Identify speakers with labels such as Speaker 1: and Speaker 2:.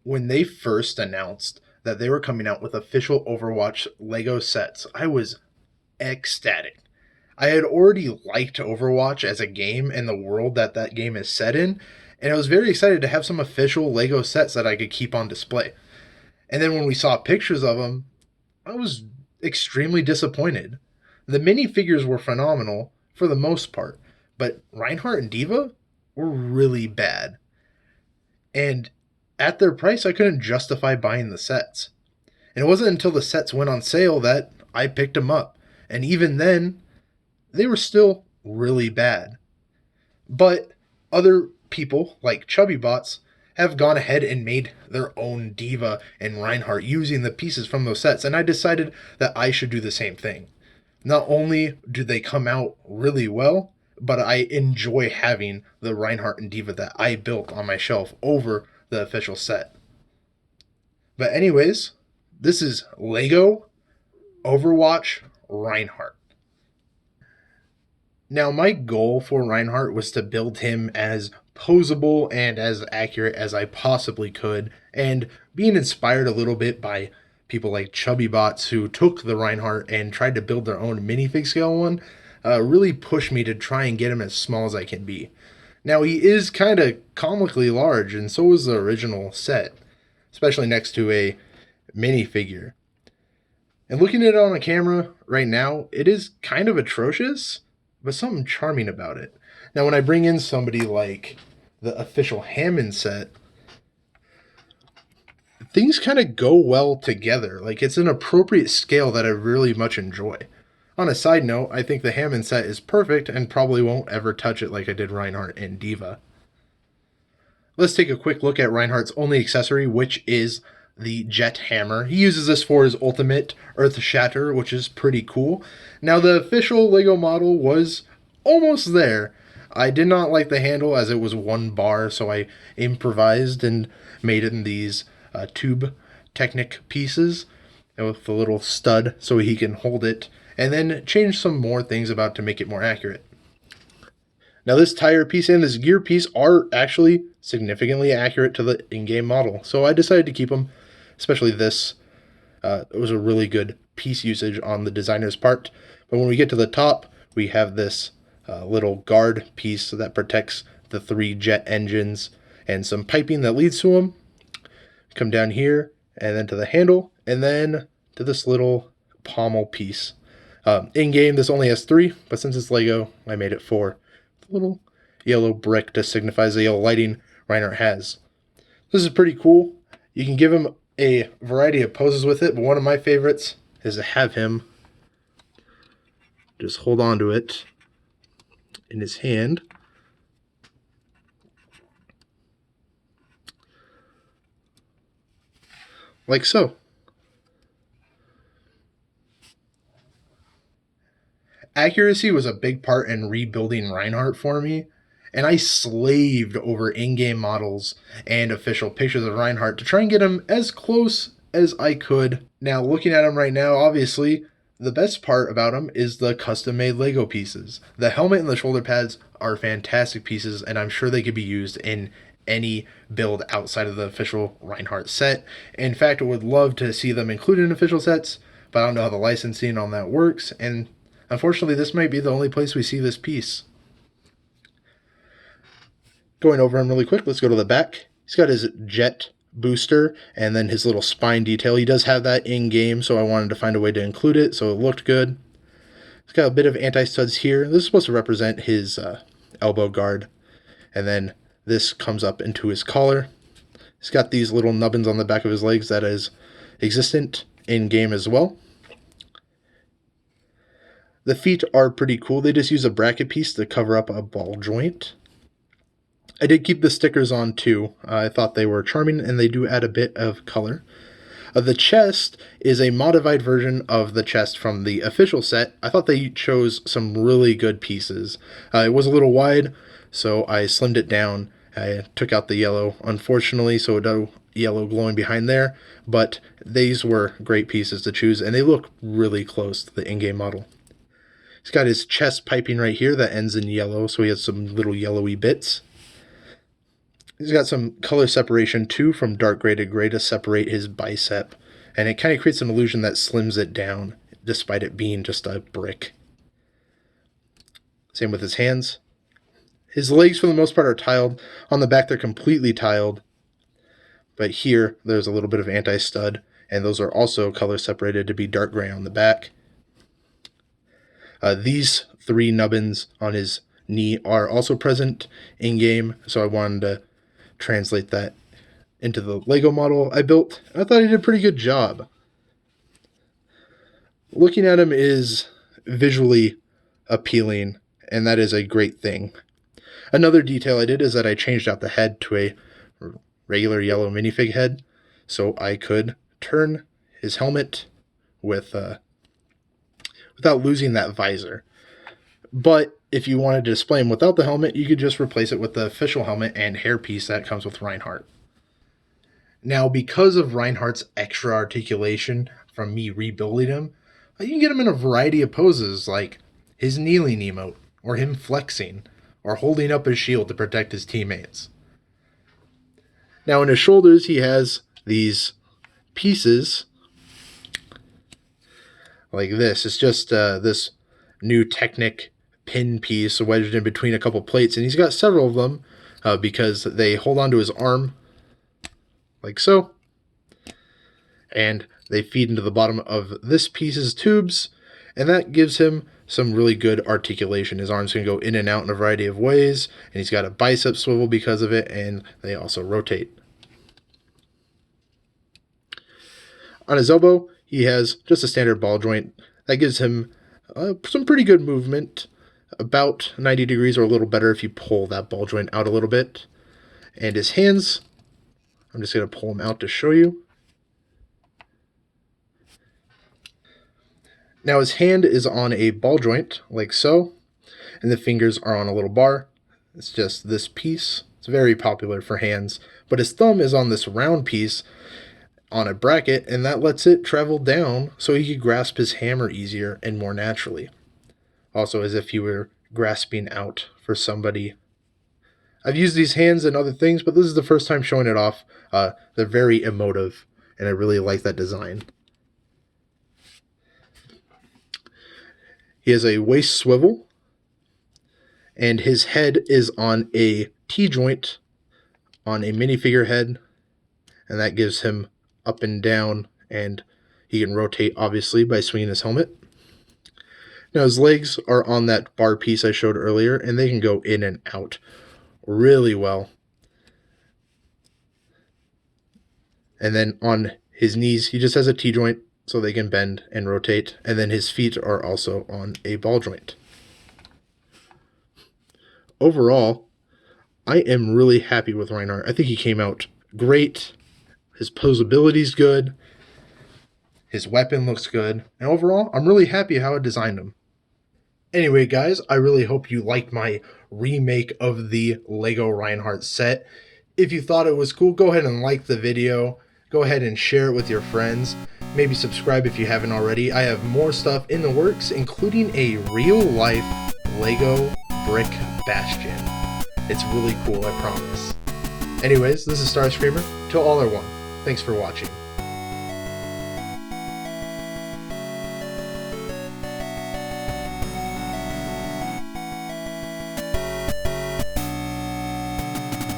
Speaker 1: When they first announced that they were coming out with official Overwatch Lego sets, I was ecstatic. I had already liked Overwatch as a game and the world that that game is set in, and I was very excited to have some official Lego sets that I could keep on display. And then when we saw pictures of them, I was extremely disappointed. The minifigures were phenomenal for the most part, but Reinhardt and d.va were really bad. And at their price, I couldn't justify buying the sets. And it wasn't until the sets went on sale that I picked them up. And even then, they were still really bad. But other people, like Chubby Bots, have gone ahead and made their own d.va and Reinhardt using the pieces from those sets, and I decided that I should do the same thing. Not only do they come out really well, but I enjoy having the Reinhardt and d.va that I built on my shelf over the official set. But anyways, this is Lego Overwatch Reinhardt. Now, my goal for Reinhardt was to build him as posable and as accurate as I possibly could, and being inspired a little bit by people like Chubby Bots who took the Reinhardt and tried to build their own minifig scale one, really pushed me to try and get him as small as I can be. Now, he is kind of comically large, and so is the original set, especially next to a minifigure. And looking at it on a camera right now, it is kind of atrocious, but something charming about it. Now, when I bring in somebody like the official Hammond set, things kind of go well together. Like, it's an appropriate scale that I really much enjoy. On a side note, I think the Hammond set is perfect and probably won't ever touch it like I did Reinhardt and d.va. Let's take a quick look at Reinhardt's only accessory, which is the Jet Hammer. He uses this for his ultimate Earth Shatter, which is pretty cool. Now, the official Lego model was almost there. I did not like the handle as it was one bar, so I improvised and made it in these tube Technic pieces with the little stud so he can hold it, and then change some more things about to make it more accurate. Now, this tire piece and this gear piece are actually significantly accurate to the in-game model, so I decided to keep them, especially this. It was a really good piece usage on the designer's part. But when we get to the top, we have this little guard piece that protects the 3 jet engines and some piping that leads to them. Come down here and then to the handle and then to this little pommel piece. In-game, this only has 3, but since it's Lego, I made it 4. The little yellow brick to signify the yellow lighting Reinhardt has. This is pretty cool. You can give him a variety of poses with it, but one of my favorites is to have him just hold on to it in his hand. Like so. Accuracy was a big part in rebuilding Reinhardt for me, and I slaved over in-game models and official pictures of Reinhardt to try and get him as close as I could. Now, looking at him right now, obviously, the best part about him is the custom-made Lego pieces. The helmet and the shoulder pads are fantastic pieces, and I'm sure they could be used in any build outside of the official Reinhardt set. In fact, I would love to see them included in official sets, but I don't know how the licensing on that works, and unfortunately, this might be the only place we see this piece. Going over him really quick, let's go to the back. He's got his jet booster and then his little spine detail. He does have that in-game, so I wanted to find a way to include it, so it looked good. He's got a bit of anti-studs here. This is supposed to represent his elbow guard. And then this comes up into his collar. He's got these little nubbins on the back of his legs that is existent in-game as well. The feet are pretty cool. They just use a bracket piece to cover up a ball joint. I did keep the stickers on too. I thought they were charming and they do add a bit of color. The chest is a modified version of the chest from the official set. I thought they chose some really good pieces. It was a little wide, so I slimmed it down. I took out the yellow, unfortunately, so no yellow glowing behind there, but these were great pieces to choose, and they look really close to the in-game model. He's got his chest piping right here that ends in yellow, so he has some little yellowy bits. He's got some color separation too, from dark gray to gray, to separate his bicep, and it kind of creates an illusion that slims it down despite it being just a brick. Same with his hands. His legs for the most part are tiled. On the back they're completely tiled, but here there's a little bit of anti-stud, and those are also color separated to be dark gray on the back. These 3 nubbins on his knee are also present in game, so I wanted to translate that into the Lego model I built. I thought he did a pretty good job. Looking at him is visually appealing, and that is a great thing. Another detail I did is that I changed out the head to a regular yellow minifig head, so I could turn his helmet with without losing that visor. But if you wanted to display him without the helmet, you could just replace it with the official helmet and hairpiece that comes with Reinhardt. Now, because of Reinhardt's extra articulation from me rebuilding him, you can get him in a variety of poses, like his kneeling emote, or him flexing, or holding up his shield to protect his teammates. Now, in his shoulders, he has these pieces like this. It's just this new Technic pin piece wedged in between a couple plates, and he's got several of them because they hold onto his arm like so, and they feed into the bottom of this piece's tubes, and that gives him some really good articulation. His arms can go in and out in a variety of ways, and he's got a bicep swivel because of it, and they also rotate. On his elbow, he has just a standard ball joint. That gives him some pretty good movement, about 90 degrees or a little better if you pull that ball joint out a little bit. And his hands, I'm just going to pull them out to show you. Now his hand is on a ball joint, like so, and the fingers are on a little bar. It's just this piece. It's very popular for hands, but his thumb is on this round piece on a bracket, and that lets it travel down so he could grasp his hammer easier and more naturally. Also, as if you were grasping out for somebody. I've used these hands in other things, but this is the first time showing it off. They're very emotive, and I really like that design. He has a waist swivel, and his head is on a T-joint on a minifigure head, and that gives him up and down, and he can rotate, obviously, by swinging his helmet. Now his legs are on that bar piece I showed earlier, and they can go in and out really well. And then on his knees, he just has a T-joint, so they can bend and rotate, and then his feet are also on a ball joint. Overall, I am really happy with Reinhardt. I think he came out great. His posability's good. His weapon looks good. And overall, I'm really happy how I designed him. Anyway, guys, I really hope you liked my remake of the Lego Reinhardt set. If you thought it was cool, go ahead and like the video. Go ahead and share it with your friends. Maybe subscribe if you haven't already. I have more stuff in the works, including a real-life Lego brick bastion. It's really cool, I promise. Anyways, this is Starscreamer. Till all are one. Thanks for watching.